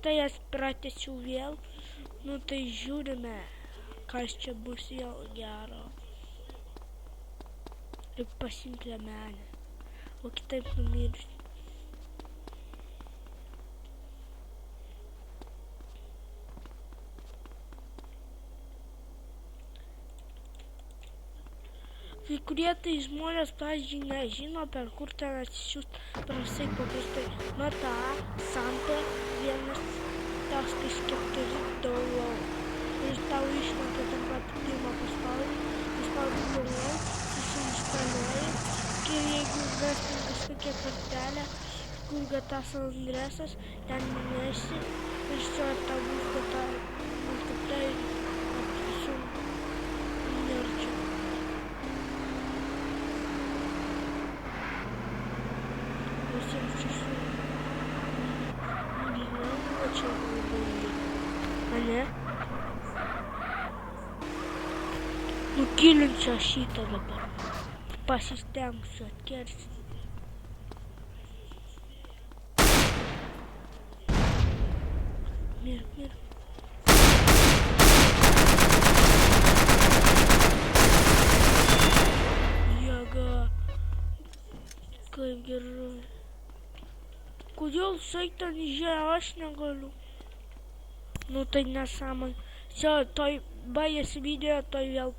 tai aš pratęsiu vėl. Nu tai žiūrime, kas čia bus jau gero. Reik pasiimti lemenę, o kitaip numirsiu. Kai kurie tai žmonės, pavyzdžiui, nežino, per kur ten atsisiųst, prasai paprastai. Nota A, Sampe, 1.4 download. Ir tau išmeta ten pat pirmą paspaudį download, susiinstaliuoji. Ir jeigu vestum kažkokią kortelę, kur tas adresas, ten nunesi, ir čia tau bus gata multiplė ir visų nerčių. Visiems čia su gyvenimo čia labai, ane? Nukilinsiu šitą dabar. Pasistengsiu atkersti. Mirk. Jėga. Kaip gerai. Kodėl jisai ten įžėjo, aš negaliu. Nu tai nesąmonė. Čia, baigėsi video, vėl